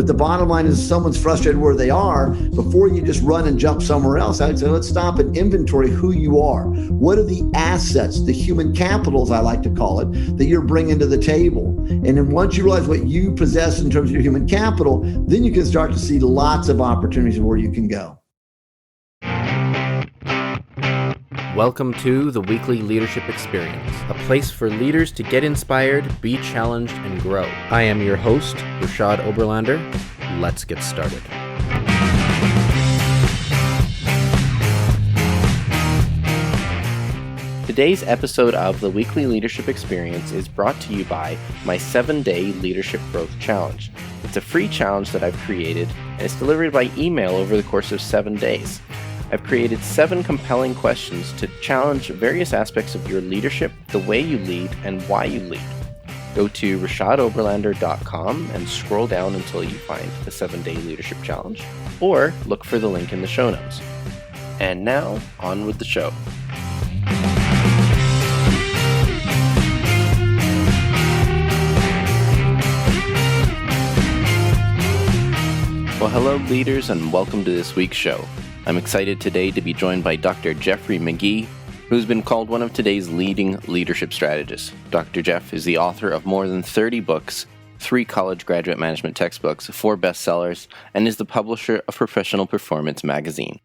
But the bottom line is someone's frustrated where they are. Before you just run and jump somewhere else, I'd say let's stop and inventory who you are. What are the assets, the human capitals, I like to call it, that you're bringing to the table? And then once you realize what you possess in terms of your human capital, then you can start to see lots of opportunities where you can go. Welcome to the Weekly Leadership Experience, a place for leaders to get inspired, be challenged, and grow. I am your host, Rashad Oberlander. Let's get started. Today's episode of the Weekly Leadership Experience is brought to you by my 7-day Leadership Growth Challenge. It's a free challenge that I've created, and it's delivered by email over the course of 7 days. I've created 7 compelling questions to challenge various aspects of your leadership, the way you lead, and why you lead. Go to rashadoberlander.com and scroll down until you find the 7-day leadership challenge, or look for the link in the show notes. And now, on with the show. Well, hello leaders, and welcome to this week's show. I'm excited today to be joined by Dr. Jeffrey Magee, who's been called one of today's leading leadership strategists. Dr. Jeff is the author of more than 30 books, 3 college graduate management textbooks, 4 bestsellers, and is the publisher of Professional Performance magazine.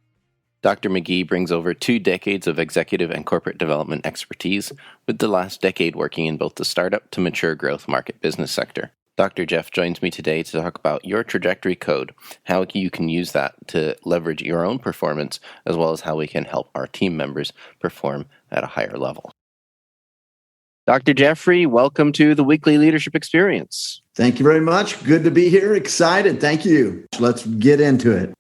Dr. Magee brings over 2 decades of executive and corporate development expertise, with the last decade working in both the startup to mature growth market business sector. Dr. Jeff joins me today to talk about your trajectory code, how you can use that to leverage your own performance, as well as how we can help our team members perform at a higher level. Dr. Jeffrey, welcome to the Weekly Leadership Experience. Thank you very much. Good to be here. Excited. Thank you. Let's get into it.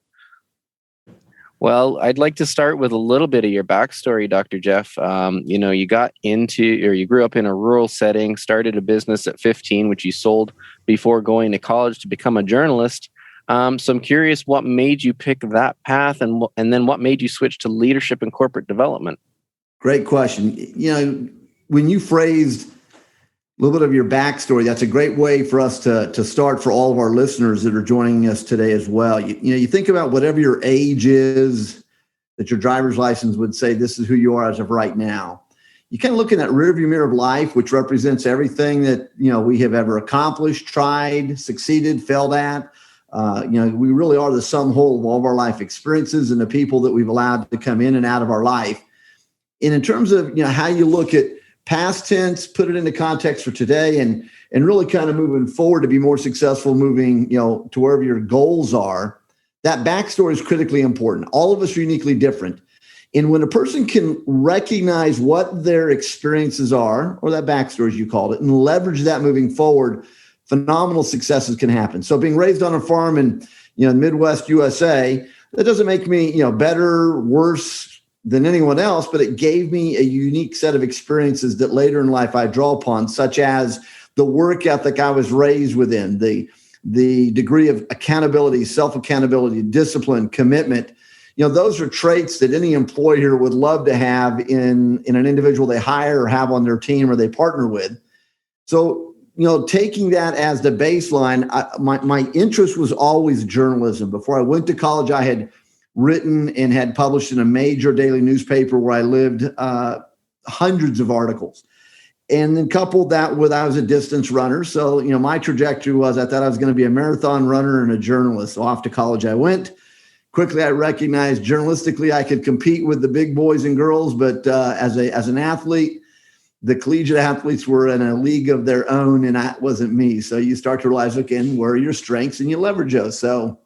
Well, I'd like to start with a little bit of your backstory, Dr. Jeff. You grew up in a rural setting, started a business at 15, which you sold before going to college to become a journalist. So I'm curious what made you pick that path and then what made you switch to leadership and corporate development? Great question. When you phrased a little bit of your backstory, that's a great way for us to start for all of our listeners that are joining us today as well. You think about whatever your age is, that your driver's license would say this is who you are as of right now. You kind of look in that rearview mirror of life, which represents everything that we have ever accomplished, tried, succeeded, failed at. We really are the sum whole of all of our life experiences and the people that we've allowed to come in and out of our life. And in terms of how you look at past tense, put it into context for today, and really kind of moving forward to be more successful, moving to wherever your goals are. That backstory is critically important. All of us are uniquely different. And when a person can recognize what their experiences are, or that backstory as you called it, and leverage that moving forward, phenomenal successes can happen. So being raised on a farm in Midwest USA, that doesn't make me better, worse than anyone else, but it gave me a unique set of experiences that later in life I draw upon, such as the work ethic I was raised within, the degree of accountability, self-accountability, discipline, commitment. Those are traits that any employer would love to have in an individual they hire or have on their team or they partner with. So, taking that as the baseline, my interest was always journalism. Before I went to college, I had written and had published in a major daily newspaper where I lived hundreds of articles. And then coupled that with I was a distance runner. So, my trajectory was I thought I was going to be a marathon runner and a journalist. So off to college I went. Quickly, I recognized journalistically I could compete with the big boys and girls, but as an athlete, the collegiate athletes were in a league of their own, and that wasn't me. So you start to realize, again, where are your strengths, and you leverage those. So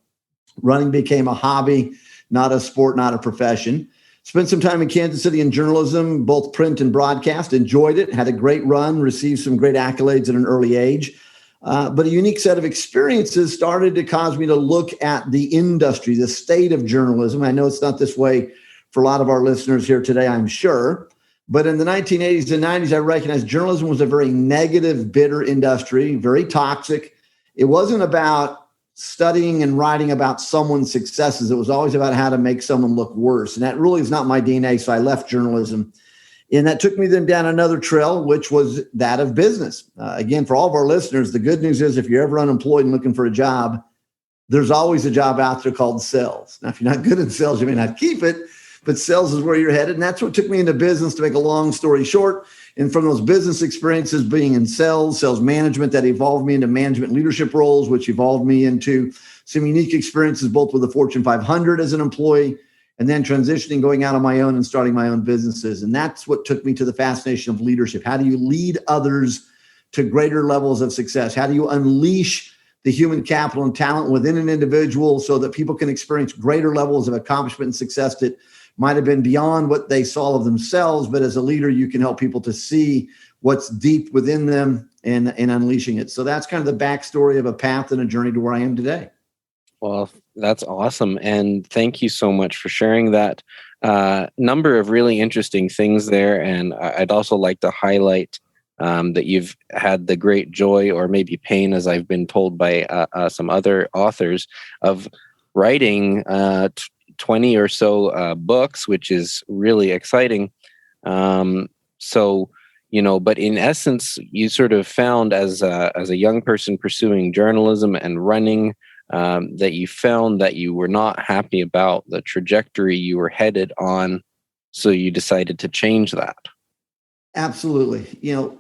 running became a hobby, not a sport, not a profession. Spent some time in Kansas City in journalism, both print and broadcast. Enjoyed it, had a great run, received some great accolades at an early age. But a unique set of experiences started to cause me to look at the industry, the state of journalism. I know it's not this way for a lot of our listeners here today, I'm sure. But in the 1980s and 90s, I recognized journalism was a very negative, bitter industry, very toxic. It wasn't about studying and writing about someone's successes. It was always about how to make someone look worse. And that really is not my DNA. So I left journalism. And that took me then down another trail, which was that of business. Again, for all of our listeners, the good news is if you're ever unemployed and looking for a job, there's always a job out there called sales. Now, if you're not good at sales, you may not keep it, but sales is where you're headed. And that's what took me into business, to make a long story short. And from those business experiences, being in sales management, that evolved me into management leadership roles, which evolved me into some unique experiences, both with the Fortune 500 as an employee, and then transitioning, going out on my own and starting my own businesses. And that's what took me to the fascination of leadership. How do you lead others to greater levels of success? How do you unleash the human capital and talent within an individual so that people can experience greater levels of accomplishment and success that might have been beyond what they saw of themselves? But as a leader, you can help people to see what's deep within them and unleashing it. So that's kind of the backstory of a path and a journey to where I am today. Well, that's awesome. And thank you so much for sharing that number of really interesting things there. And I'd also like to highlight that you've had the great joy, or maybe pain, as I've been told by some other authors, of writing 20 or so books, which is really exciting. So, but in essence, you sort of found as a young person pursuing journalism and running, that you found that you were not happy about the trajectory you were headed on. So you decided to change that. Absolutely.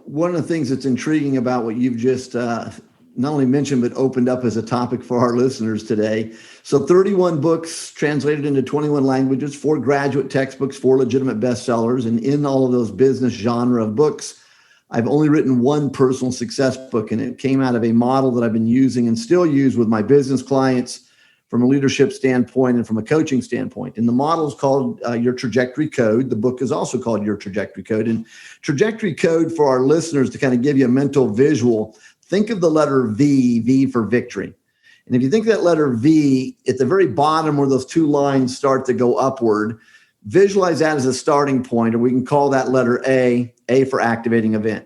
One of the things that's intriguing about what you've just not only mentioned, but opened up as a topic for our listeners today. So 31 books translated into 21 languages, 4 graduate textbooks, 4 legitimate bestsellers. And in all of those business genre of books, I've only written 1 personal success book, and it came out of a model that I've been using and still use with my business clients from a leadership standpoint and from a coaching standpoint. And the model is called Your Trajectory Code. The book is also called Your Trajectory Code. And Trajectory Code, for our listeners, to kind of give you a mental visual, think of the letter V for victory. And if you think of that letter V, at the very bottom where those 2 lines start to go upward, visualize that as a starting point, or we can call that letter A for activating event.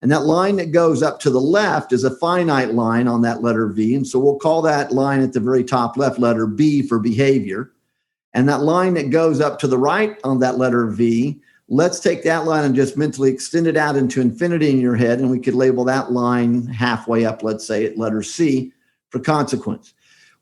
And that line that goes up to the left is a finite line on that letter V. And so we'll call that line at the very top left letter B for behavior. And that line that goes up to the right on that letter V, let's take that line and just mentally extend it out into infinity in your head. And we could label that line halfway up, let's say at letter C, for consequence.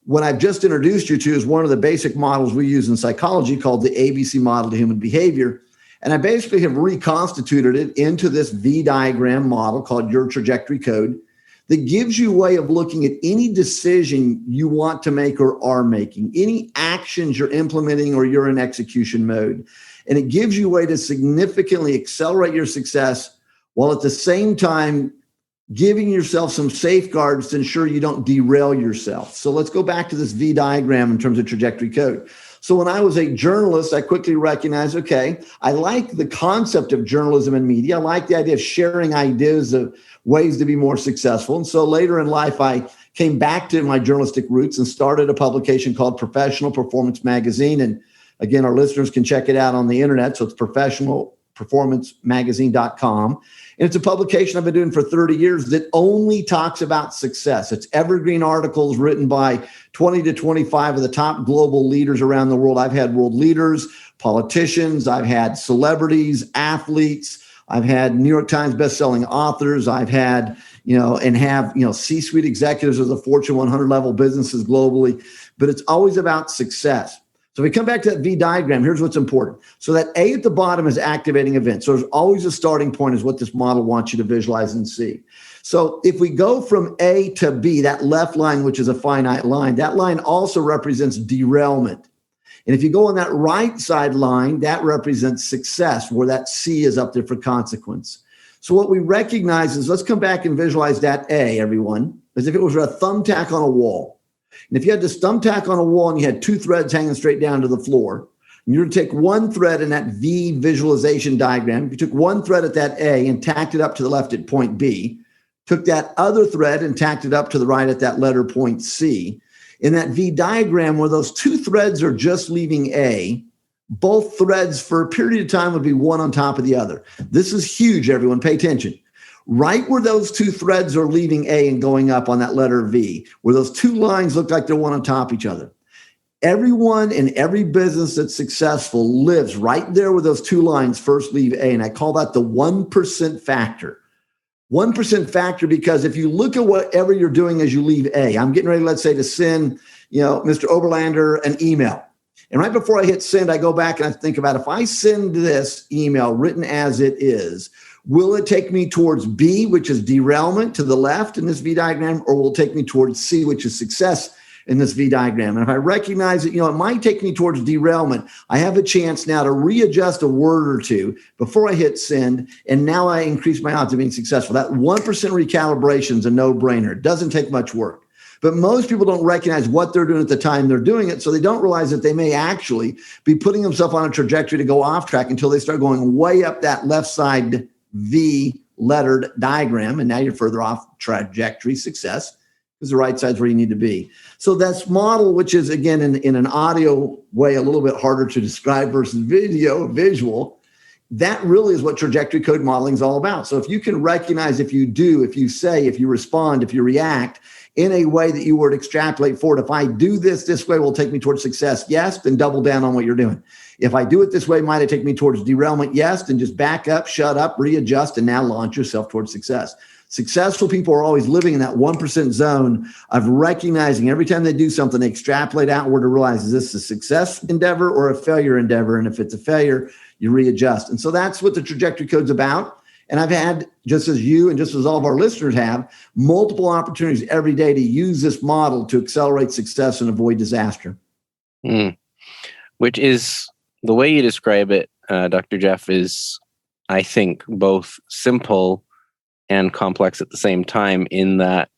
What I've just introduced you to is one of the basic models we use in psychology called the ABC model to human behavior. And I basically have reconstituted it into this V diagram model called Your Trajectory Code that gives you a way of looking at any decision you want to make or are making, any actions you're implementing or you're in execution mode. And it gives you a way to significantly accelerate your success while at the same time giving yourself some safeguards to ensure you don't derail yourself. So let's go back to this V diagram in terms of trajectory code. So when I was a journalist, I quickly recognized, okay, I like the concept of journalism and media. I like the idea of sharing ideas of ways to be more successful. And so later in life, I came back to my journalistic roots and started a publication called Professional Performance Magazine. And again, our listeners can check it out on the internet. So it's professionalperformancemagazine.com. And it's a publication I've been doing for 30 years that only talks about success. It's evergreen articles written by 20 to 25 of the top global leaders around the world. I've had world leaders, politicians, I've had celebrities, athletes, I've had New York Times bestselling authors, I've had, C-suite executives of the Fortune 100 level businesses globally, but it's always about success. So we come back to that V diagram. Here's what's important. So that A at the bottom is activating events. So there's always a starting point is what this model wants you to visualize and see. So if we go from A to B, that left line, which is a finite line, that line also represents derailment. And if you go on that right side line, that represents success, where that C is up there for consequence. So what we recognize is, let's come back and visualize that A, everyone, as if it was a thumbtack on a wall. And if you had this thumbtack on a wall and you had 2 threads hanging straight down to the floor, and you're going to take one thread in that V visualization diagram, if you took one thread at that A and tacked it up to the left at point B, took that other thread and tacked it up to the right at that letter point C, in that V diagram where those 2 threads are just leaving A, both threads for a period of time would be one on top of the other. This is huge, everyone. Pay attention. Right where those 2 threads are leaving A and going up on that letter V, where those 2 lines look like they're one on top of each other. Everyone in every business that's successful lives right there where those 2 lines first leave A. And I call that the 1% factor. 1% factor, because if you look at whatever you're doing as you leave A, I'm getting ready, let's say, to send Mr. Oberlander, an email. And right before I hit send, I go back and I think about, if I send this email written as it is, will it take me towards B, which is derailment to the left in this V diagram, or will it take me towards C, which is success in this V diagram? And if I recognize that, it might take me towards derailment, I have a chance now to readjust a word or two before I hit send. And now I increase my odds of being successful. That 1% recalibration is a no-brainer. It doesn't take much work. But most people don't recognize what they're doing at the time they're doing it. So they don't realize that they may actually be putting themselves on a trajectory to go off track until they start going way up that left side V lettered diagram. And now you're further off trajectory success, because the right side's where you need to be. So that's model, which is, again, in an audio way, a little bit harder to describe versus visual. That really is what trajectory code modeling is all about. So if you can recognize, if you do, if you say, if you respond, if you react in a way that you would extrapolate forward, if I do this way will take me towards success, yes, then double down on what you're doing. If I do it this way, might it take me towards derailment? Yes, then just back up, shut up, readjust, and now launch yourself towards success. Successful people are always living in that 1% zone of recognizing every time they do something, they extrapolate outward to realize, is this a success endeavor or a failure endeavor? And if it's a failure, you readjust. And so that's what the trajectory code's about. And I've had, just as you and just as all of our listeners have, multiple opportunities every day to use this model to accelerate success and avoid disaster. Which is, the way you describe it, Dr. Jeff, is, I think, both simple and complex at the same time, in that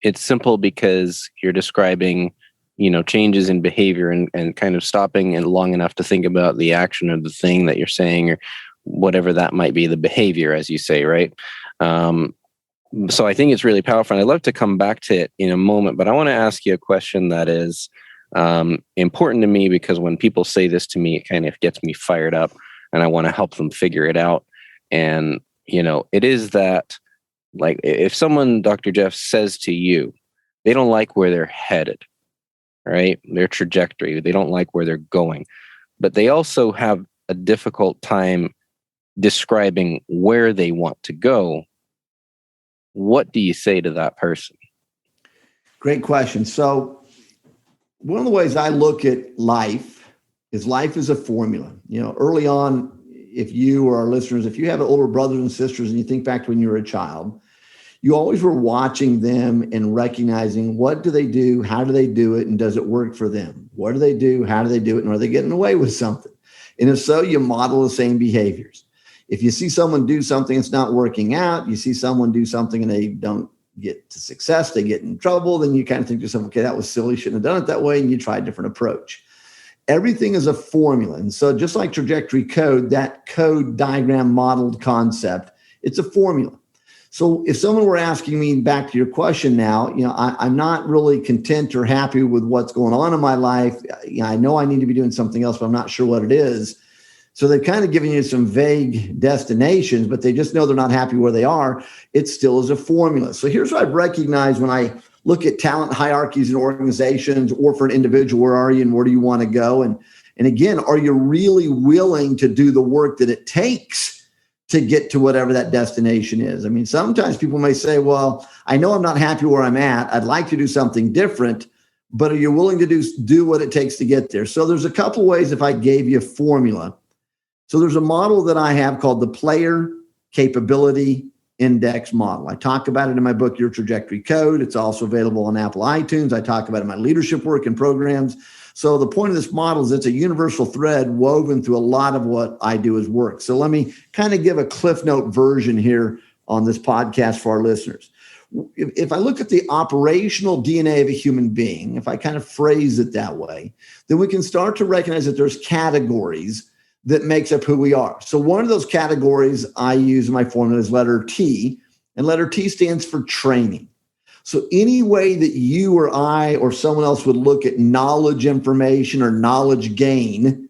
it's simple because you're describing, changes in behavior and kind of stopping and long enough to think about the action of the thing that you're saying, or whatever that might be, the behavior, as you say, right? So I think it's really powerful. And I'd love to come back to it in a moment, but I want to ask you a question that is important to me, because when people say this to me, it kind of gets me fired up and I want to help them figure it out. And, it is that, like, if someone, Dr. Jeff, says to you, they don't like where they're headed, right? Their trajectory, they don't like where they're going, but they also have a difficult time describing where they want to go. What do you say to that person? Great question. So one of the ways I look at life is a formula. Early on, if you or our listeners, if you have older brothers and sisters and you think back to when you were a child, you always were watching them and recognizing, what do they do? How do they do it? And does it work for them? What do they do? How do they do it? And are they getting away with something? And if so, you model the same behaviors. If you see someone do something that's not working out, you see someone do something and they don't get to success, they get in trouble, then you kind of think to yourself, okay, that was silly, shouldn't have done it that way, and you try a different approach. Everything is a formula. And so just like trajectory code, that code diagram modeled concept, it's a formula. So if someone were asking me, back to your question now, I'm not really content or happy with what's going on in my life. I know I need to be doing something else, but I'm not sure what it is. So they've kind of given you some vague destinations, but they just know they're not happy where they are. It still is a formula. So here's what I've recognized when I look at talent hierarchies in organizations, or for an individual, where are you and where do you want to go? And again, are you really willing to do the work that it takes to get to whatever that destination is? I mean, sometimes people may say, well, I know I'm not happy where I'm at. I'd like to do something different, but are you willing to do what it takes to get there? So there's a couple ways if I gave you a formula. So there's a model that I have called the Player Capability Index model. I talk about it in my book, Your Trajectory Code. It's also available on Apple iTunes. I talk about it in my leadership work and programs. So the point of this model is it's a universal thread woven through a lot of what I do as work. So let me kind of give a Cliff Note version here on this podcast for our listeners. If I look at the operational DNA of a human being, if I kind of phrase it that way, then we can start to recognize that there's categories that makes up who we are. So one of those categories I use in my formula is letter T, and letter T stands for training. So any way that you or I or someone else would look at knowledge information or knowledge gain,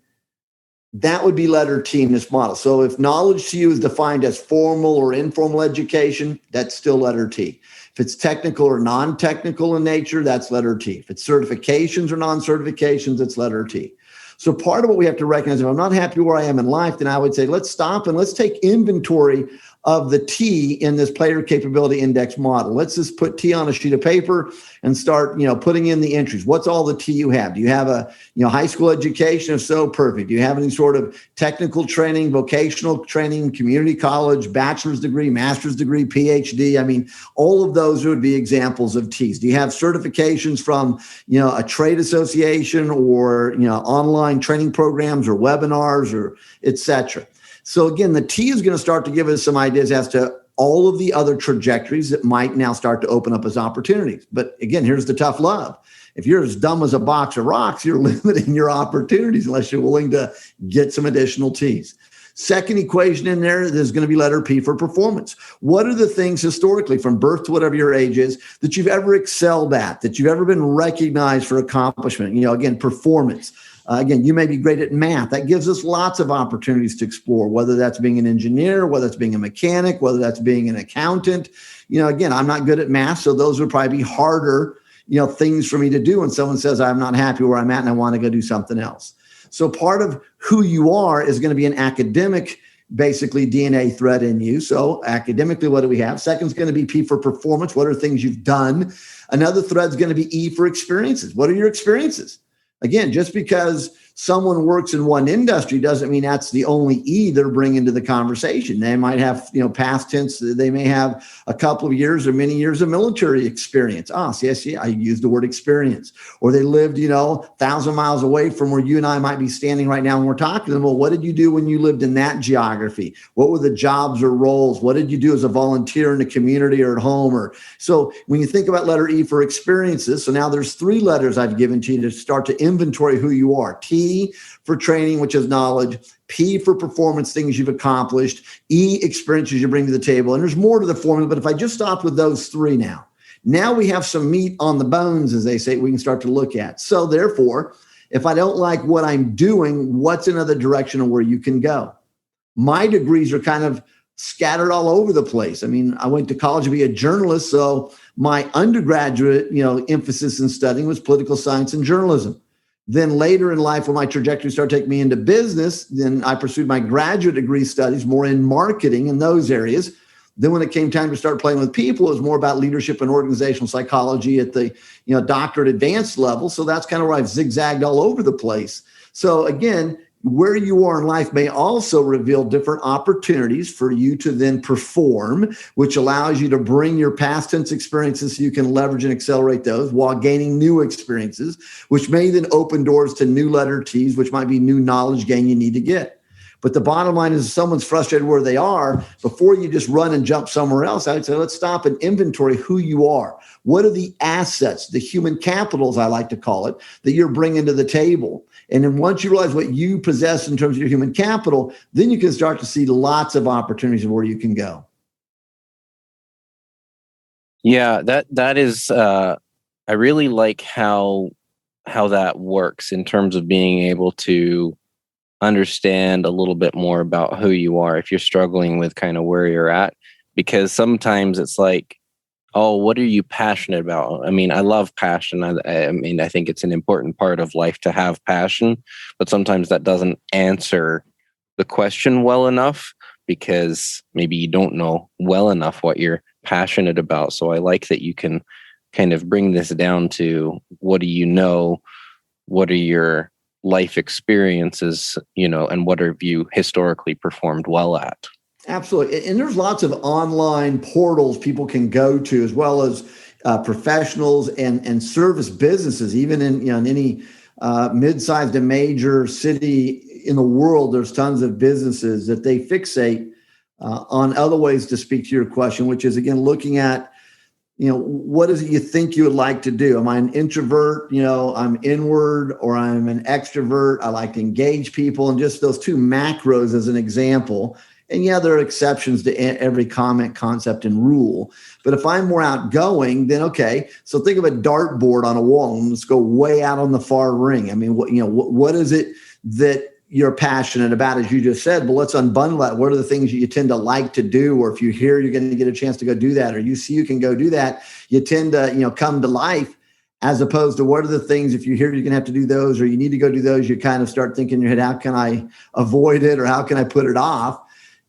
that would be letter T in this model. So if knowledge to you is defined as formal or informal education, that's still letter T. If it's technical or non-technical in nature, that's letter T. If it's certifications or non-certifications, it's letter T. So part of what we have to recognize, if I'm not happy where I am in life, then I would say, let's stop and let's take inventory of the T in this player capability index model. Let's just put T on a sheet of paper and start, putting in the entries. What's all the T you have? Do you have a, high school education? If so, perfect. Do you have any sort of technical training, vocational training, community college, bachelor's degree, master's degree, PhD? I mean, all of those would be examples of T's. Do you have certifications from, a trade association or, online training programs or webinars or et cetera? So again, the T is going to start to give us some ideas as to all of the other trajectories that might now start to open up as opportunities. But again, here's the tough love. If you're as dumb as a box of rocks, you're limiting your opportunities unless you're willing to get some additional T's. Second equation in there's going to be letter P for performance. What are the things historically from birth to whatever your age is that you've ever excelled at, that you've ever been recognized for accomplishment? Again, performance. Again, you may be great at math. That gives us lots of opportunities to explore, whether that's being an engineer, whether that's being a mechanic, whether that's being an accountant. Again, I'm not good at math, so those would probably be harder, things for me to do when someone says I'm not happy where I'm at and I want to go do something else. So part of who you are is going to be an academic, basically DNA thread in you. So academically, what do we have? Second is going to be P for performance. What are things you've done? Another thread is going to be E for experiences. What are your experiences? Again, just because someone works in one industry doesn't mean that's the only E they're bringing to the conversation. They might have, past tense. They may have a couple of years or many years of military experience. See, I used the word experience. Or they lived, 1,000 miles away from where you and I might be standing right now when we're talking to them. Well, what did you do when you lived in that geography? What were the jobs or roles? What did you do as a volunteer in the community or at home? So when you think about letter E for experiences, so now there's 3 letters I've given to you to start to inventory who you are. T for training, which is knowledge. P for performance, things you've accomplished. E, experiences you bring to the table. And there's more to the formula, but if I just stopped with those 3 now we have some meat on the bones, as they say, we can start to look at. So therefore, if I don't like what I'm doing, what's another direction of where you can go? My degrees are kind of scattered all over the place. I mean, I went to college to be a journalist, so my undergraduate, emphasis in studying was political science and journalism. Then later in life, when my trajectory started taking me into business, then I pursued my graduate degree studies more in marketing in those areas. Then when it came time to start playing with people, it was more about leadership and organizational psychology at the doctorate advanced level. So that's kind of where I've zigzagged all over the place. So again, where you are in life may also reveal different opportunities for you to then perform, which allows you to bring your past tense experiences so you can leverage and accelerate those while gaining new experiences, which may then open doors to new letter T's, which might be new knowledge gain you need to get. But the bottom line is if someone's frustrated where they are, before you just run and jump somewhere else, I would say, let's stop and inventory who you are. What are the assets, the human capital, as I like to call it, that you're bringing to the table? And then once you realize what you possess in terms of your human capital, then you can start to see lots of opportunities of where you can go. Yeah, that is, I really like how that works in terms of being able to understand a little bit more about who you are if you're struggling with kind of where you're at, because sometimes it's like, oh, what are you passionate about? I mean, I love passion. I think it's an important part of life to have passion, but sometimes that doesn't answer the question well enough because maybe you don't know well enough what you're passionate about. So I like that you can kind of bring this down to what do you know? What are your life experiences, and what have you historically performed well at? Absolutely. And there's lots of online portals people can go to, as well as professionals and service businesses, even in any mid-sized and major city in the world. There's tons of businesses that they fixate on other ways to speak to your question, which is, again, looking at, what is it you think you would like to do? Am I an introvert? I'm inward, or I'm an extrovert. I like to engage people, and just those 2 macros as an example. And yeah, there are exceptions to every comment, concept, and rule. But if I'm more outgoing, then okay. So think of a dartboard on a wall, and let's go way out on the far ring. I mean, what is it that you're passionate about, as you just said? But let's unbundle that. What are the things you tend to like to do? Or if you hear you're going to get a chance to go do that, or you see you can go do that, you tend to, come to life, as opposed to what are the things, if you hear you're going to have to do those, or you need to go do those, you kind of start thinking in your head, how can I avoid it? Or how can I put it off?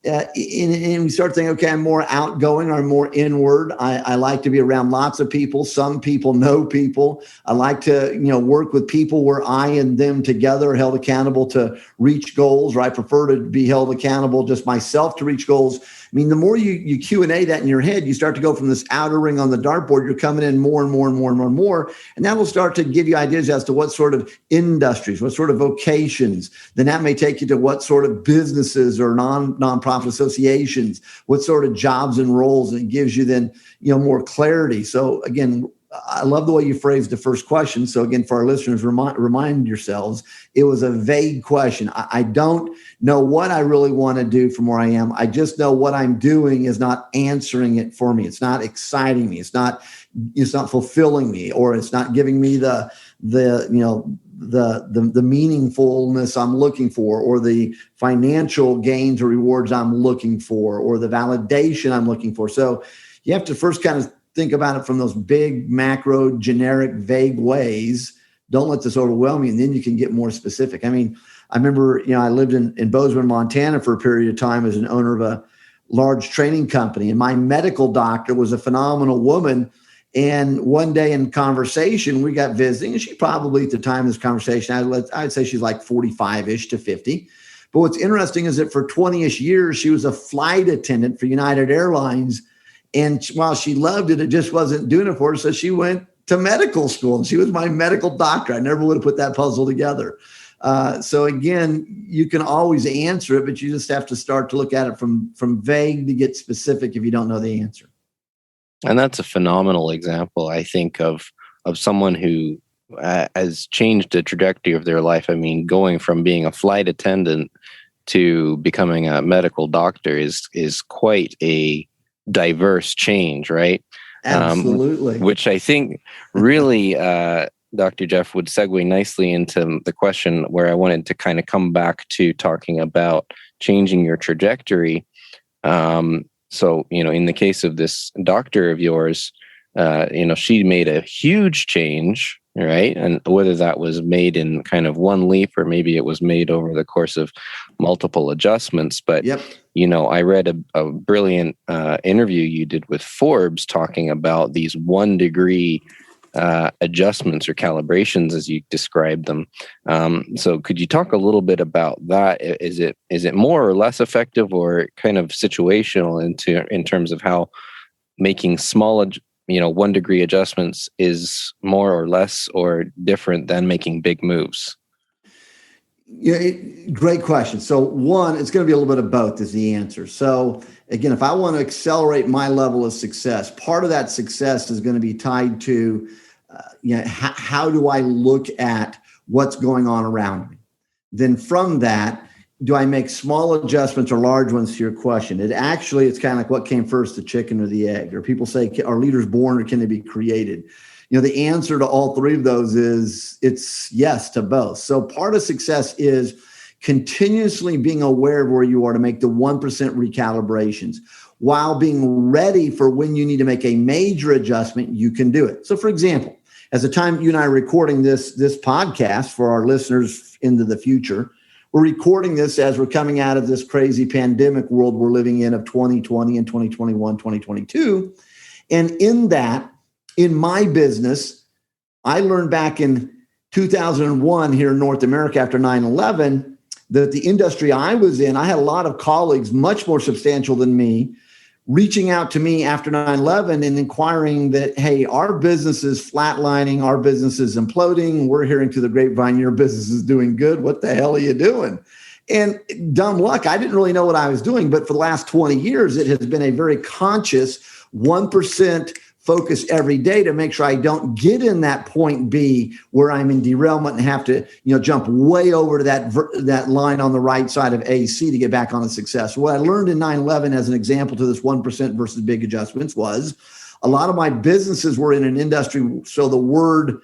and we start thinking, okay, I'm more outgoing or I'm more inward. I like to be around lots of people. Some people know people. I like to, work with people where I and them together are held accountable to reach goals, or I prefer to be held accountable just myself to reach goals. I mean, the more you Q&A that in your head, you start to go from this outer ring on the dartboard, you're coming in more and more and more and more and more. And that will start to give you ideas as to what sort of industries, what sort of vocations. Then that may take you to what sort of businesses or nonprofit associations, what sort of jobs and roles. And it gives you then, more clarity. So again, I love the way you phrased the first question. So again, for our listeners, remind yourselves, it was a vague question. I don't know what I really want to do from where I am. I just know what I'm doing is not answering it for me. It's not exciting me. It's not fulfilling me, or it's not giving me the meaningfulness I'm looking for, or the financial gains or rewards I'm looking for, or the validation I'm looking for. So you have to first kind of think about it from those big, macro, generic, vague ways. Don't let this overwhelm you, and then you can get more specific. I mean, I remember, I lived in Bozeman, Montana for a period of time as an owner of a large training company, and my medical doctor was a phenomenal woman. And one day in conversation, we got visiting, and she probably at the time of this conversation, I'd say she's like 45-ish to 50. But what's interesting is that for 20-ish years, she was a flight attendant for United Airlines. And while she loved it, it just wasn't doing it for her. So she went to medical school, and she was my medical doctor. I never would have put that puzzle together. So again, you can always answer it, but you just have to start to look at it from vague to get specific if you don't know the answer. And that's a phenomenal example, I think, of someone who has changed the trajectory of their life. I mean, going from being a flight attendant to becoming a medical doctor is quite a diverse change, right? Absolutely. Which I think really, Dr. Jeff, would segue nicely into the question where I wanted to kind of come back to talking about changing your trajectory. So, in the case of this doctor of yours, she made a huge change, right? And whether that was made in kind of one leap, or maybe it was made over the course of multiple adjustments. But, yep. I read a brilliant interview you did with Forbes talking about these 1 degree adjustments or calibrations, as you described them. So could you talk a little bit about that? Is it more or less effective, or kind of situational in terms of how making small 1 degree adjustments is more or less or different than making big moves? Yeah, great question. So one, it's going to be a little bit of both is the answer. So again, if I want to accelerate my level of success, part of that success is going to be tied to, how do I look at what's going on around me? Then from that, do I make small adjustments or large ones to your question? It's kind of like what came first, the chicken or the egg? Or people say, are leaders born or can they be created? The answer to all three of those is it's yes to both. So part of success is continuously being aware of where you are to make the 1% recalibrations while being ready for when you need to make a major adjustment, you can do it. So for example, as the time you and I are recording this podcast for our listeners into the future, we're recording this as we're coming out of this crazy pandemic world we're living in of 2020 and 2021, 2022. And in my business, I learned back in 2001 here in North America after 9/11 that the industry I was in, I had a lot of colleagues much more substantial than me reaching out to me after 9/11 and inquiring that, hey, our business is flatlining, our business is imploding. We're hearing through the grapevine, your business is doing good. What the hell are you doing? And dumb luck, I didn't really know what I was doing. But for the last 20 years, it has been a very conscious 1% focus every day to make sure I don't get in that point B where I'm in derailment and have to, jump way over to that line on the right side of AC to get back on the success. What I learned in 9/11 as an example to this 1% versus big adjustments was a lot of my businesses were in an industry. So the word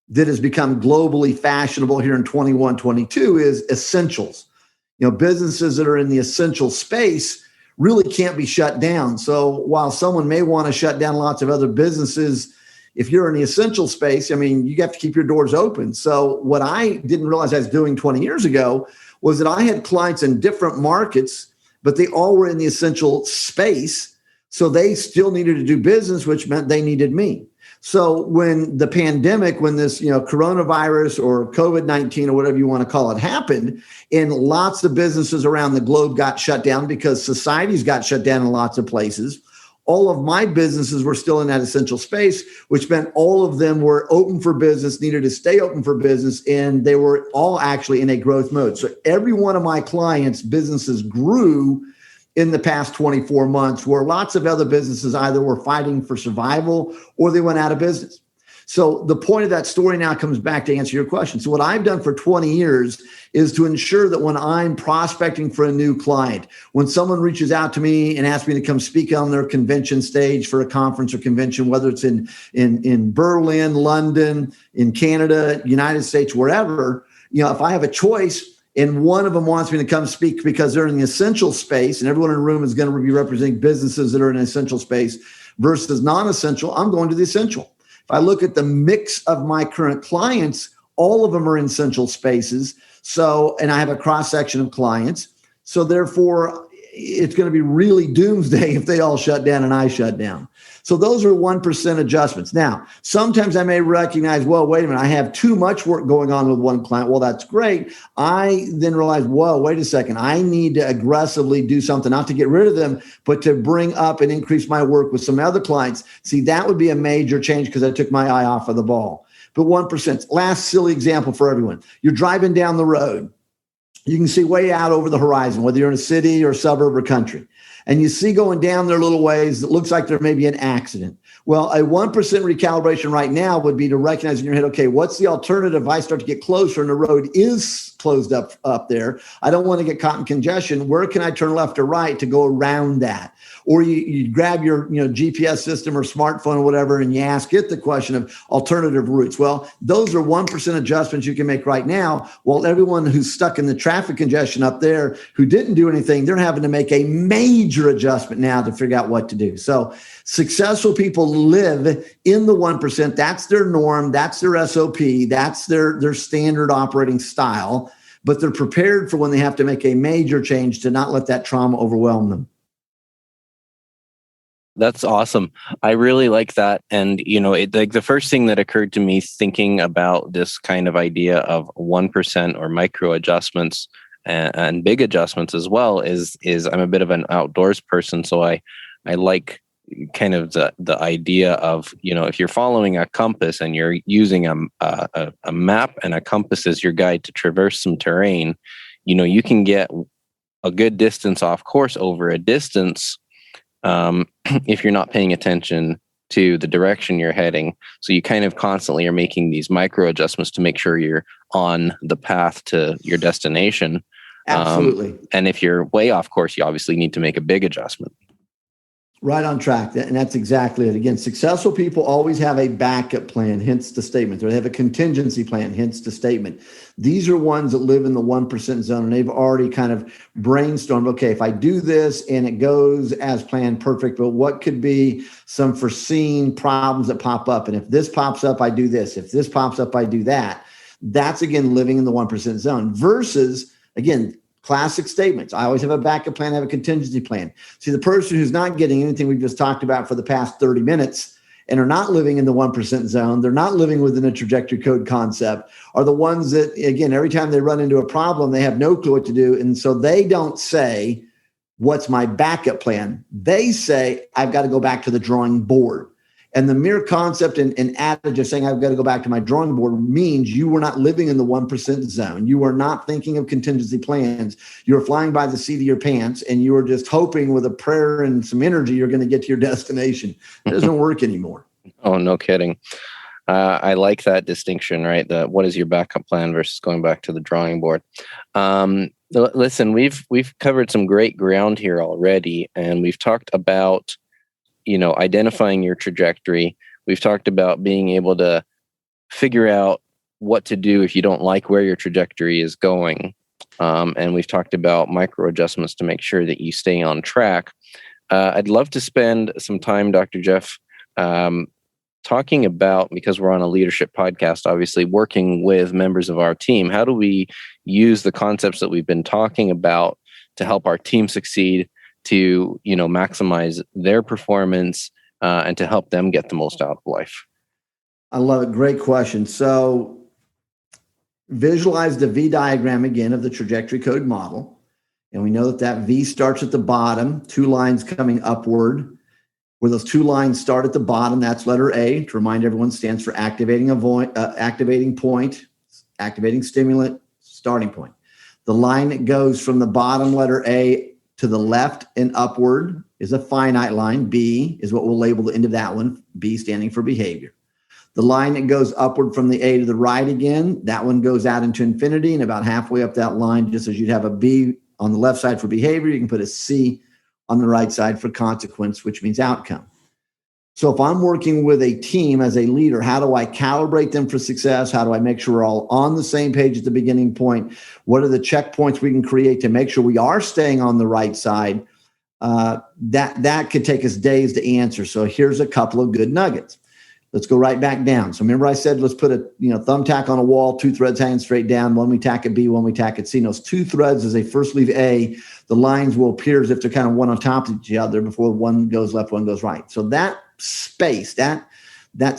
that has become globally fashionable here in 21, 22 is essentials. Businesses that are in the essential space really can't be shut down. So while someone may want to shut down lots of other businesses, if you're in the essential space, you have to keep your doors open. So what I didn't realize I was doing 20 years ago was that I had clients in different markets, but they all were in the essential space. So they still needed to do business, which meant they needed me. So when the pandemic, when this, coronavirus or COVID-19 or whatever you want to call it happened, and lots of businesses around the globe got shut down because societies got shut down in lots of places, all of my businesses were still in that essential space, which meant all of them were open for business, needed to stay open for business, and they were all actually in a growth mode. So every one of my clients' businesses grew in the past 24 months, where lots of other businesses either were fighting for survival or they went out of business. So the point of that story now comes back to answer your question. So what I've done for 20 years is to ensure that when I'm prospecting for a new client, when someone reaches out to me and asks me to come speak on their convention stage for a conference or convention, whether it's in Berlin, London, in Canada, United States, wherever, if I have a choice, and one of them wants me to come speak because they're in the essential space, and everyone in the room is going to be representing businesses that are in an essential space versus non-essential, I'm going to the essential. If I look at the mix of my current clients, all of them are in essential spaces. So, and I have a cross-section of clients. So therefore, it's going to be really doomsday if they all shut down and I shut down. So those are 1% adjustments. Now, sometimes I may recognize, well, wait a minute, I have too much work going on with one client. Well, that's great. I then realize, whoa, wait a second. I need to aggressively do something, not to get rid of them, but to bring up and increase my work with some other clients. See, that would be a major change because I took my eye off of the ball. But 1%, last silly example for everyone. You're driving down the road. You can see way out over the horizon, whether you're in a city or suburb or country. And you see going down there little ways that looks like there may be an accident. Well, a 1% recalibration right now would be to recognize in your head, okay, what's the alternative if I start to get closer and the road is closed up there? I don't want to get caught in congestion. Where can I turn left or right to go around that? Or you grab your GPS system or smartphone or whatever, and you ask it the question of alternative routes. Well, those are 1% adjustments you can make right now. While everyone who's stuck in the traffic congestion up there who didn't do anything, they're having to make a major adjustment now to figure out what to do. So successful people live in the 1%. That's their norm. That's their SOP. That's their standard operating style. But they're prepared for when they have to make a major change to not let that trauma overwhelm them. That's awesome. I really like that. And, like the first thing that occurred to me thinking about this kind of idea of 1% or micro adjustments and big adjustments as well is I'm a bit of an outdoors person. So I like kind of the idea of, if you're following a compass and you're using a map and a compass as your guide to traverse some terrain, you can get a good distance off course over a distance if you're not paying attention to the direction you're heading. So you kind of constantly are making these micro adjustments to make sure you're on the path to your destination. Absolutely. And if you're way off course, you obviously need to make a big adjustment. Right on track. And that's exactly it. Again, successful people always have a backup plan, hence the statement. Or they have a contingency plan, hence the statement. These are ones that live in the 1% zone, and they've already kind of brainstormed, okay, if I do this and it goes as planned, perfect, but what could be some foreseen problems that pop up? And if this pops up, I do this. If this pops up, I do that. That's, again, living in the 1% zone versus, again, classic statements. I always have a backup plan, I have a contingency plan. See, the person who's not getting anything we've just talked about for the past 30 minutes and are not living in the 1% zone, they're not living within a trajectory code concept, are the ones that, again, every time they run into a problem, they have no clue what to do. And so they don't say, what's my backup plan? They say, I've got to go back to the drawing board. And the mere concept and adage of saying I've got to go back to my drawing board means you were not living in the 1% zone. You were not thinking of contingency plans. You were flying by the seat of your pants, and you were just hoping with a prayer and some energy you're going to get to your destination. It doesn't work anymore. Oh, no kidding. I like that distinction, right? What is your backup plan versus going back to the drawing board? Listen, we've covered some great ground here already, and we've talked about identifying your trajectory. We've talked about being able to figure out what to do if you don't like where your trajectory is going. And we've talked about micro adjustments to make sure that you stay on track. I'd love to spend some time, Dr. Jeff, talking about, because we're on a leadership podcast, obviously working with members of our team, how do we use the concepts that we've been talking about to help our team succeed, to maximize their performance, and to help them get the most out of life? I love it. Great question. So visualize the V diagram again of the trajectory code model. And we know that V starts at the bottom, 2 lines coming upward. Where those 2 lines start at the bottom, that's letter A. To remind everyone, stands for activating point, activating stimulant, starting point. The line that goes from the bottom letter A to the left and upward is a finite line. B is what we'll label the end of that one, B standing for behavior. The line that goes upward from the A to the right again, that one goes out into infinity, and about halfway up that line, just as you'd have a B on the left side for behavior, you can put a C on the right side for consequence, which means outcome. So if I'm working with a team as a leader, how do I calibrate them for success? How do I make sure we're all on the same page at the beginning point? What are the checkpoints we can create to make sure we are staying on the right side? That could take us days to answer. So here's a couple of good nuggets. Let's go right back down. So remember I said, let's put a thumbtack on a wall, 2 threads hanging straight down. One we tack at B, one we tack at C. And those 2 threads, as they first leave A, the lines will appear as if they're kind of one on top of each other before one goes left, one goes right. So that space, that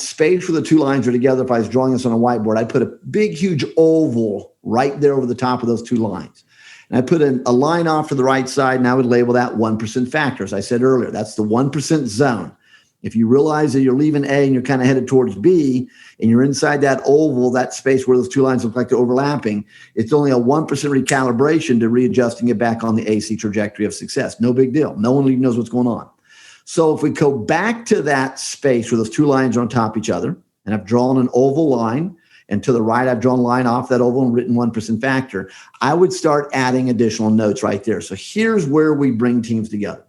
space where the 2 lines are together, if I was drawing this on a whiteboard, I'd put a big, huge oval right there over the top of those 2 lines. And I put a line off to the right side, and I would label that 1% factor. As I said earlier, that's the 1% zone. If you realize that you're leaving A and you're kind of headed towards B, and you're inside that oval, that space where those 2 lines look like they're overlapping, it's only a 1% recalibration to readjusting it back on the AC trajectory of success. No big deal. No one even knows what's going on. So if we go back to that space where those 2 lines are on top of each other, and I've drawn an oval line, and to the right, I've drawn a line off that oval and written 1% factor, I would start adding additional notes right there. So here's where we bring teams together.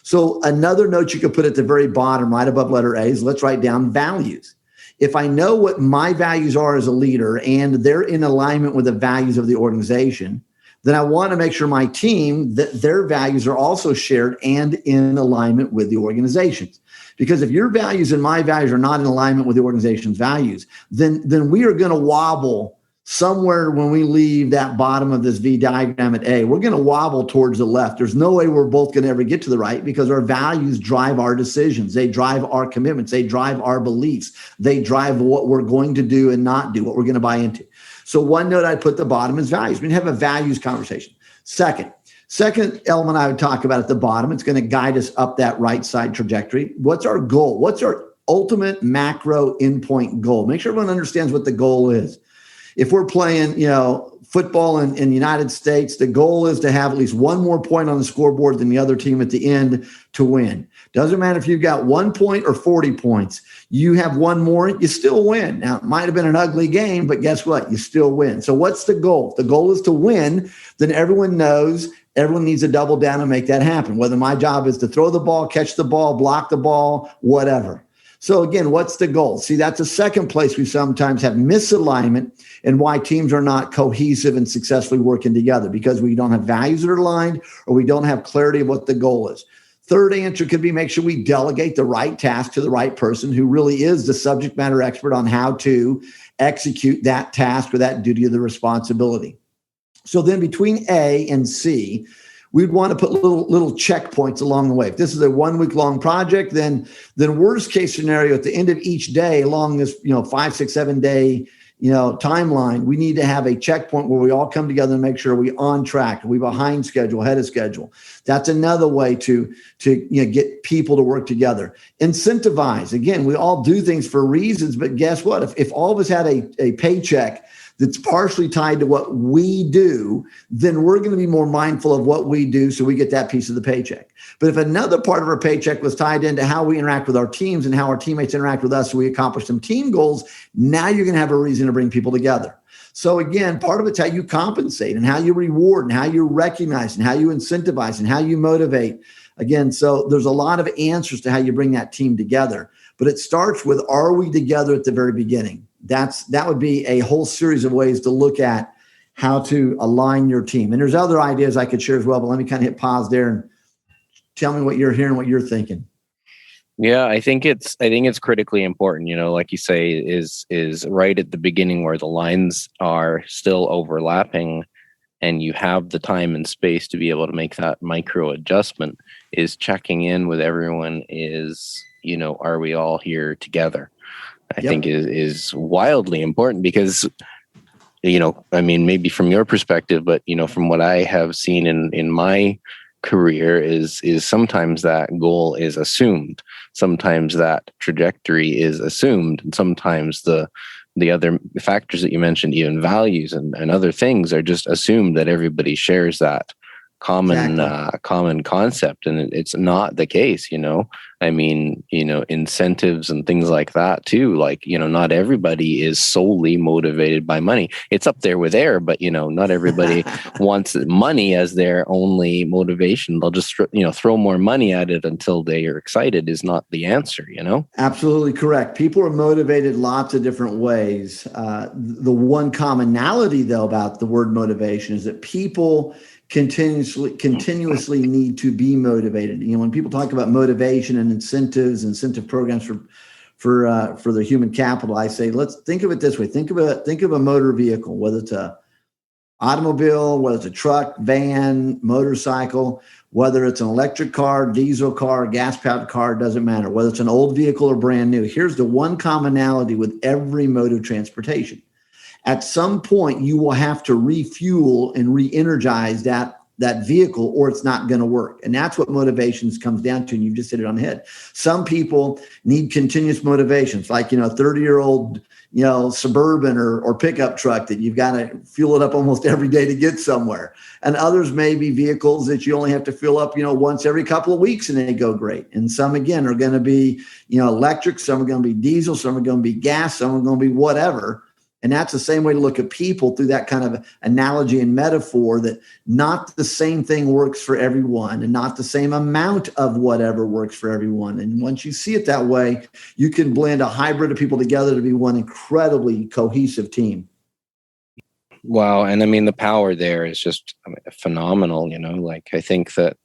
So another note you could put at the very bottom, right above letter A, is let's write down values. If I know what my values are as a leader and they're in alignment with the values of the organization, then I want to make sure my team, that their values are also shared and in alignment with the organization's. Because if your values and my values are not in alignment with the organization's values, then we are going to wobble somewhere when we leave that bottom of this V diagram at A. We're going to wobble towards the left. There's no way we're both going to ever get to the right, because our values drive our decisions. They drive our commitments. They drive our beliefs. They drive what we're going to do and not do, what we're going to buy into. So one note I'd put at the bottom is values. We have a values conversation. Second element I would talk about at the bottom, it's going to guide us up that right side trajectory. What's our goal? What's our ultimate macro endpoint goal? Make sure everyone understands what the goal is. If we're playing, football in the United States, the goal is to have at least 1 more point on the scoreboard than the other team at the end to win. Doesn't matter if you've got 1 point or 40 points. You have 1 more, you still win. Now, it might have been an ugly game, but guess what? You still win. So what's the goal? If the goal is to win, then everyone knows everyone needs to double down and make that happen. Whether my job is to throw the ball, catch the ball, block the ball, whatever. So again, what's the goal? See, that's a second place we sometimes have misalignment and why teams are not cohesive and successfully working together, because we don't have values that are aligned or we don't have clarity of what the goal is. Third answer could be make sure we delegate the right task to the right person who really is the subject matter expert on how to execute that task or that duty or the responsibility. So then between A and C, we'd want to put little checkpoints along the way. If this is a 1 week long project, then worst case scenario at the end of each day along this 5, 6, 7 day timeline, we need to have a checkpoint where we all come together and make sure we're on track. Are we behind schedule, ahead of schedule? That's another way to get people to work together. Incentivize. Again, we all do things for reasons, but guess what? If all of us had a paycheck that's partially tied to what we do, then we're going to be more mindful of what we do so we get that piece of the paycheck. But if another part of our paycheck was tied into how we interact with our teams and how our teammates interact with us so we accomplish some team goals, now you're going to have a reason to bring people together. So again, part of it's how you compensate and how you reward and how you recognize and how you incentivize and how you motivate. Again, so there's a lot of answers to how you bring that team together. But it starts with, are we together at the very beginning? That would be a whole series of ways to look at how to align your team. And there's other ideas I could share as well, but let me kind of hit pause there and tell me what you're hearing, what you're thinking. Yeah, I think it's critically important, like you say, is right at the beginning where the lines are still overlapping. and you have the time and space to be able to make that micro adjustment, is checking in with everyone is, are we all here together? I think is wildly important because, maybe from your perspective, but, from what I have seen in my career is sometimes that goal is assumed. Sometimes that trajectory is assumed. And sometimes the other factors that you mentioned, even values and other things, are just assumed that everybody shares that common concept, and it's not the case. Incentives and things like that too. Like, not everybody is solely motivated by money. It's up there with air, but not everybody wants money as their only motivation. They'll just throw more money at it until they are excited is not the answer. Absolutely correct. People are motivated lots of different ways. The one commonality though about the word motivation is that people continuously need to be motivated. When people talk about motivation and incentive programs for the human capital, I say, let's think of it this way. Think of a motor vehicle, whether it's a automobile, whether it's a truck, van, motorcycle, whether it's an electric car, diesel car, gas-powered car, doesn't matter. Whether it's an old vehicle or brand new. Here's the one commonality with every mode of transportation. At some point, you will have to refuel and re-energize that vehicle, or it's not going to work. And that's what motivations comes down to. And you just hit it on the head. Some people need continuous motivations, like, a 30-year-old, Suburban or pickup truck that you've got to fuel it up almost every day to get somewhere. And others may be vehicles that you only have to fill up, once every couple of weeks and they go great. And some, again, are going to be, electric. Some are going to be diesel. Some are going to be gas. Some are going to be whatever. And that's the same way to look at people through that kind of analogy and metaphor, that not the same thing works for everyone and not the same amount of whatever works for everyone. And once you see it that way, you can blend a hybrid of people together to be one incredibly cohesive team. Wow. And the power there is just phenomenal. I think that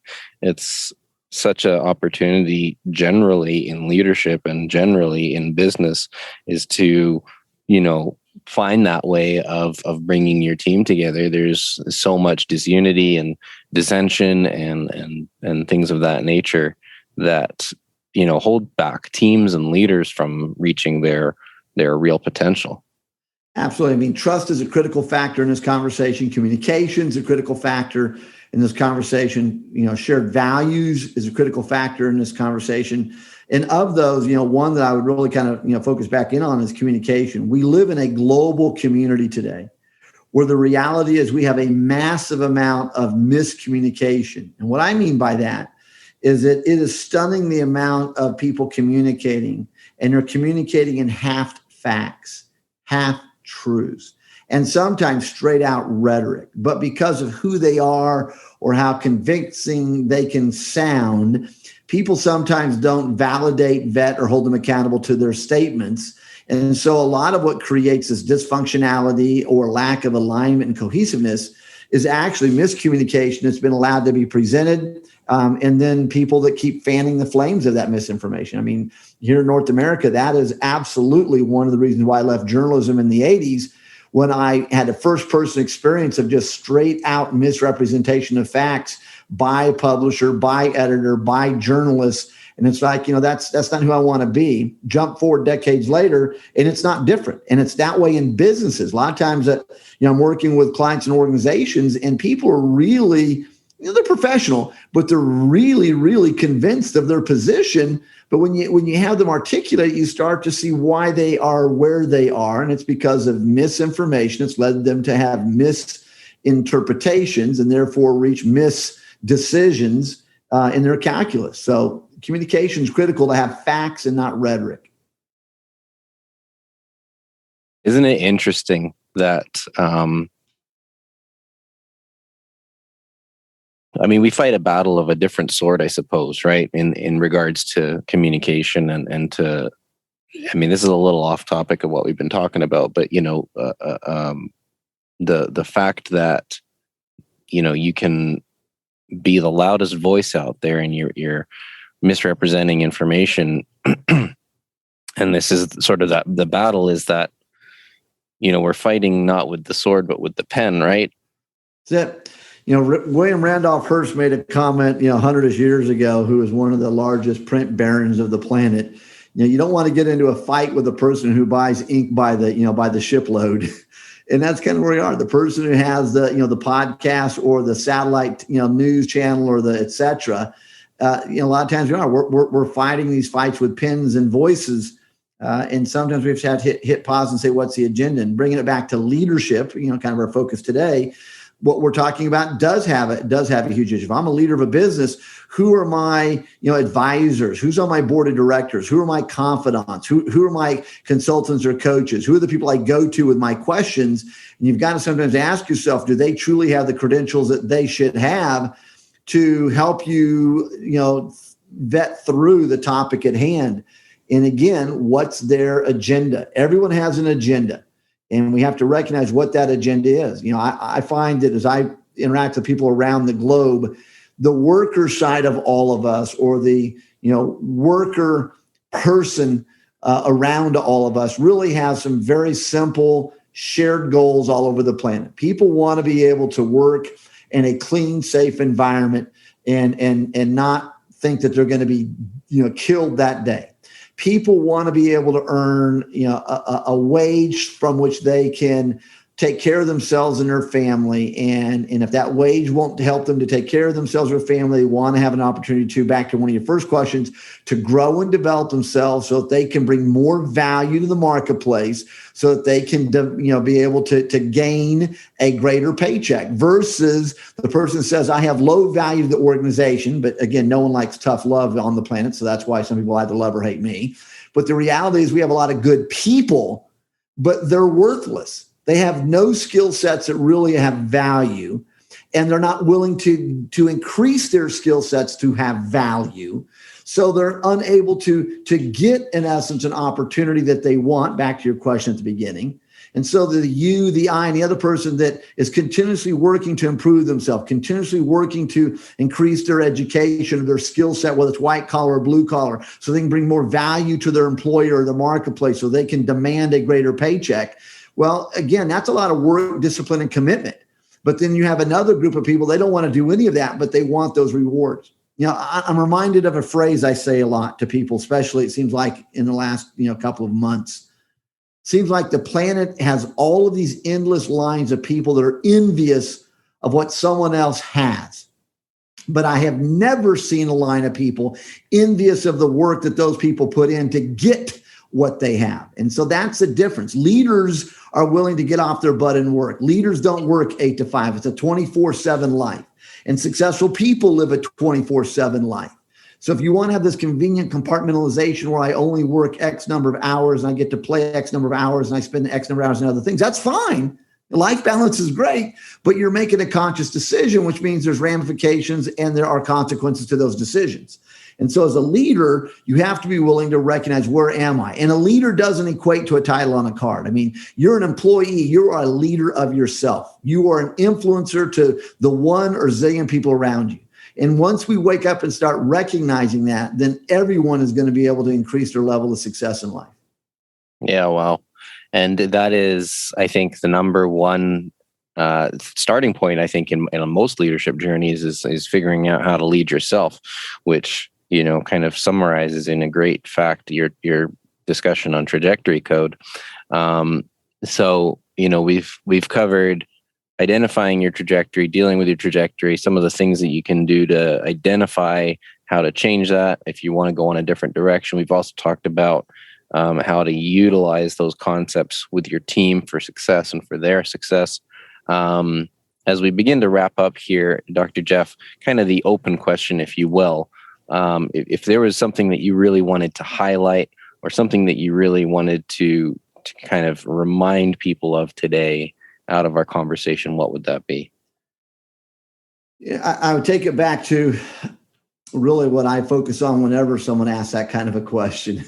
it's such an opportunity generally in leadership and generally in business is to, find that way of bringing your team together. There's so much disunity and dissension and things of that nature that, hold back teams and leaders from reaching their real potential. Absolutely. Trust is a critical factor in this conversation. Communication is a critical factor in this conversation. Shared values is a critical factor in this conversation. And of those, one that I would really kind of, focus back in on is communication. We live in a global community today where the reality is we have a massive amount of miscommunication. And what I mean by that is that it is stunning the amount of people communicating, and they're communicating in half facts, half truths, and sometimes straight out rhetoric. But because of who they are or how convincing they can sound, people sometimes don't validate, vet, or hold them accountable to their statements. And so a lot of what creates this dysfunctionality or lack of alignment and cohesiveness is actually miscommunication that's been allowed to be presented. And then people that keep fanning the flames of that misinformation. Here in North America, that is absolutely one of the reasons why I left journalism in the 80s, when I had a first-person experience of just straight-out misrepresentation of facts by publisher, by editor, by journalist. And it's like, that's not who I want to be. Jump forward decades later, and it's not different. And it's that way in businesses. A lot of times that, I'm working with clients and organizations, and people are really, they're professional, but they're really, really convinced of their position. But when you have them articulate, you start to see why they are where they are. And it's because of misinformation. It's led them to have misinterpretations and therefore reach misdecisions in their calculus. So communication is critical to have facts and not rhetoric. Isn't it interesting that, we fight a battle of a different sort, I suppose, right? In regards to communication and to, this is a little off topic of what we've been talking about, but, the fact that, you can be the loudest voice out there and you're misrepresenting information. And this is sort of the battle is that, we're fighting not with the sword, but with the pen, right? That's it. William Randolph Hearst made a comment, 100 years ago, who was one of the largest print barons of the planet. You don't want to get into a fight with a person who buys ink by the shipload. And that's kind of where we are. The person who has the podcast or the satellite, news channel or the et cetera. A lot of times we're fighting these fights with pens and voices. And sometimes we have to hit pause and say, what's the agenda? And bringing it back to leadership, kind of our focus today. What we're talking about does have a huge issue. If I'm a leader of a business, who are my advisors? Who's on my board of directors? Who are my confidants? Who are my consultants or coaches? Who are the people I go to with my questions? And you've got to sometimes ask yourself, do they truly have the credentials that they should have to help you, vet through the topic at hand? And again, what's their agenda? Everyone has an agenda. And we have to recognize what that agenda is. I find that as I interact with people around the globe, the worker side of all of us, or the worker person around all of us, really has some very simple shared goals all over the planet. People want to be able to work in a clean, safe environment and not think that they're going to be killed that day. People want to be able to earn, a wage from which they can take care of themselves and their family. And if that wage won't help them to take care of themselves or family, they want to have an opportunity to, back to one of your first questions, to grow and develop themselves so that they can bring more value to the marketplace, so that they can, be able to gain a greater paycheck, versus the person says, I have low value to the organization. But again, no one likes tough love on the planet. So that's why some people either love or hate me. But the reality is we have a lot of good people, but they're worthless. They have no skill sets that really have value, and they're not willing to increase their skill sets to have value. So they're unable to get, in essence, an opportunity that they want, back to your question at the beginning. And so the you, the I, and the other person that is continuously working to improve themselves, continuously working to increase their education or their skill set, whether it's white collar or blue collar, so they can bring more value to their employer or the marketplace, so they can demand a greater paycheck. Well, again, that's a lot of work, discipline, and commitment. But then you have another group of people, they don't want to do any of that, but they want those rewards. I'm reminded of a phrase I say a lot to people, especially it seems like in the last couple of months. Seems like the planet has all of these endless lines of people that are envious of what someone else has. But I have never seen a line of people envious of the work that those people put in to get what they have. And so that's the difference. Leaders are willing to get off their butt and work. Leaders don't work 8 to 5. It's a 24/7 life. And successful people live a 24/7 life. So if you want to have this convenient compartmentalization where I only work X number of hours and I get to play X number of hours and I spend X number of hours on other things, that's fine. Life balance is great, but you're making a conscious decision, which means there's ramifications and there are consequences to those decisions. And so as a leader, you have to be willing to recognize, where am I? And a leader doesn't equate to a title on a card. I mean, you're an employee. You are a leader of yourself. You are an influencer to the 1 or zillion people around you. And once we wake up and start recognizing that, then everyone is going to be able to increase their level of success in life. Yeah, wow. And that is, I think, the number one starting point, I think, in most leadership journeys is figuring out how to lead yourself, which kind of summarizes in a great fact your discussion on trajectory code. So we've covered identifying your trajectory, dealing with your trajectory, some of the things that you can do to identify how to change that if you want to go in a different direction. We've also talked about how to utilize those concepts with your team for success and for their success. As we begin to wrap up here, Dr. Jeff, kind of the open question, if you will, if there was something that you really wanted to highlight or something that you really wanted to kind of remind people of today out of our conversation, what would that be? Yeah, I would take it back to really what I focus on whenever someone asks that kind of a question.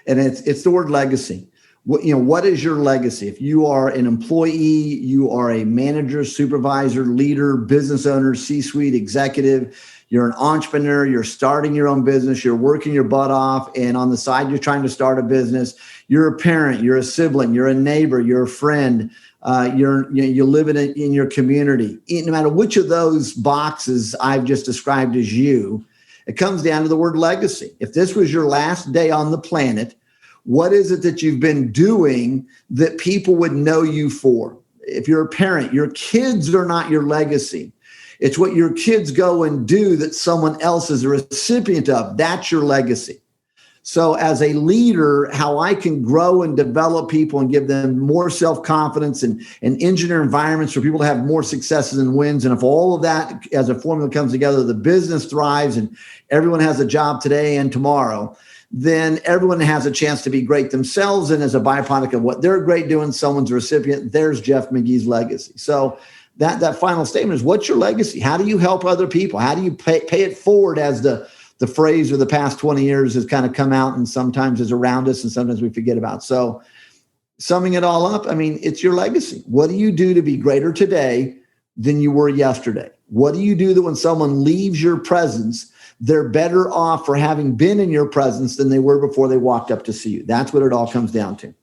And it's the word legacy. What is your legacy? If you are an employee, you are a manager, supervisor, leader, business owner, C-suite executive, you're an entrepreneur, you're starting your own business, you're working your butt off, and on the side, you're trying to start a business. You're a parent, you're a sibling, you're a neighbor, you're a friend, you live in your community. No matter which of those boxes I've just described as you, it comes down to the word legacy. If this was your last day on the planet, what is it that you've been doing that people would know you for? If you're a parent, your kids are not your legacy. It's what your kids go and do that someone else is a recipient of. That's your legacy. So as a leader, how I can grow and develop people and give them more self-confidence and engineer environments for people to have more successes and wins. And if all of that as a formula comes together, the business thrives and everyone has a job today and tomorrow, then everyone has a chance to be great themselves. And as a byproduct of what they're great doing, someone's a recipient. There's Jeff Magee's legacy. So that final statement is, what's your legacy? How do you help other people? How do you pay it forward, as the phrase of the past 20 years has kind of come out and sometimes is around us and sometimes we forget about. So summing it all up, I mean, it's your legacy. What do you do to be greater today than you were yesterday? What do you do that when someone leaves your presence, they're better off for having been in your presence than they were before they walked up to see you? That's what it all comes down to.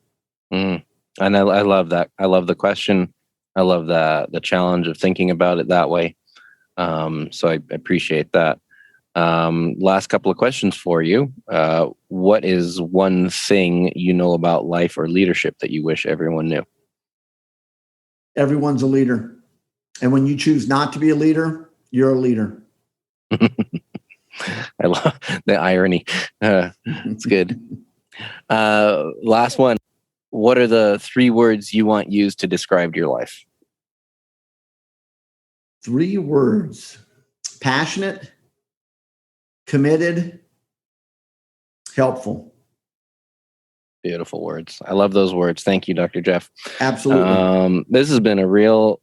And I love that. I love the question. I love the challenge of thinking about it that way. So I appreciate that. Last couple of questions for you. What is one thing you know about life or leadership that you wish everyone knew? Everyone's a leader. And when you choose not to be a leader, you're a leader. I love the irony. It's good. Last one. What are the 3 words you want used to describe your life? 3 words: passionate, committed, helpful. Beautiful words. I love those words. Thank you, Dr. Jeff. Absolutely. This has been a real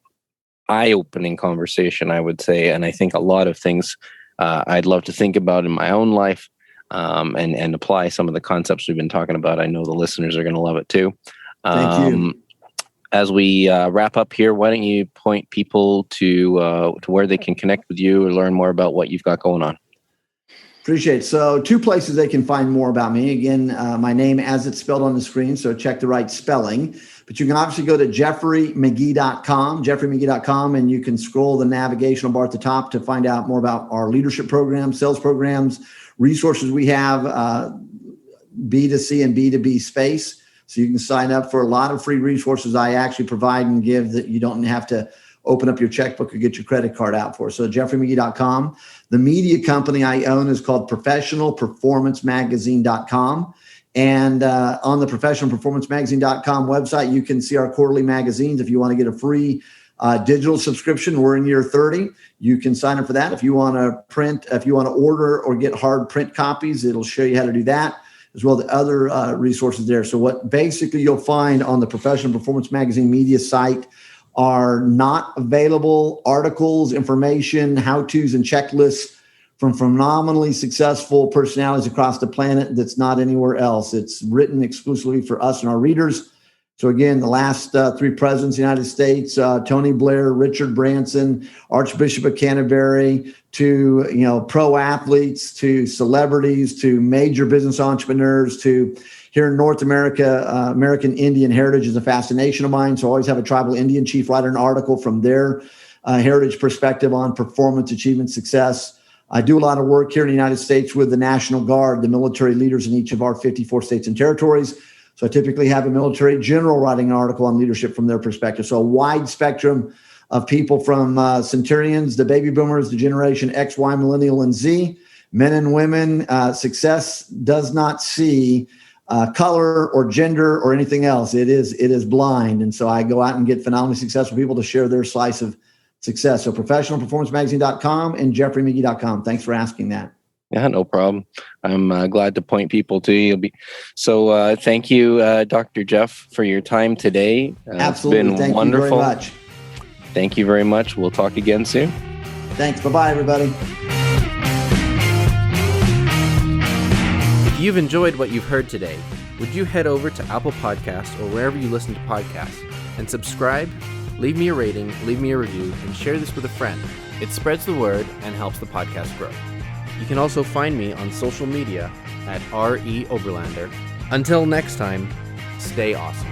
eye-opening conversation, I would say. And I think a lot of things I'd love to think about in my own life and apply some of the concepts we've been talking about. I know the listeners are going to love it too. Thank you. As we wrap up here, why don't you point people to where they can connect with you or learn more about what you've got going on? Appreciate it. So 2 places they can find more about me. Again, my name as it's spelled on the screen, so check the right spelling. But you can obviously go to jeffreymagee.com, and you can scroll the navigational bar at the top to find out more about our leadership programs, sales programs, resources we have, B2C and B2B space. So you can sign up for a lot of free resources I actually provide and give that you don't have to open up your checkbook or get your credit card out for. So jeffreymagee.com. The media company I own is called professionalperformancemagazine.com. And on the professionalperformancemagazine.com website, you can see our quarterly magazines. If you want to get a free digital subscription, we're in year 30. You can sign up for that. If you want to order or get hard print copies, it'll show you how to do that, as well as the other resources there. So what basically you'll find on the Professional Performance Magazine media site are not available articles, information, how-tos, and checklists from phenomenally successful personalities across the planet that's not anywhere else. It's written exclusively for us and our readers. So again, the last 3 presidents of the United States, Tony Blair, Richard Branson, Archbishop of Canterbury, to pro athletes, to celebrities, to major business entrepreneurs, to here in North America, American Indian heritage is a fascination of mine. So I always have a tribal Indian chief write an article from their heritage perspective on performance, achievement, success. I do a lot of work here in the United States with the National Guard, the military leaders in each of our 54 states and territories. So I typically have a military general writing an article on leadership from their perspective. So a wide spectrum of people from centurions, the baby boomers, the generation X, Y, millennial, and Z, men and women. Success does not see color or gender or anything else. It is blind. And so I go out and get phenomenally successful people to share their slice of success. So professionalperformancemagazine.com and jeffreymagee.com. Thanks for asking that. Yeah, no problem. I'm glad to point people to you. Thank you, Dr. Jeff, for your time today. Absolutely. It's been wonderful. You very much. Thank you very much. We'll talk again soon. Thanks. Bye-bye, everybody. If you've enjoyed what you've heard today, would you head over to Apple Podcasts or wherever you listen to podcasts and subscribe, leave me a rating, leave me a review, and share this with a friend. It spreads the word and helps the podcast grow. You can also find me on social media at R.E. Oberlander. Until next time, stay awesome.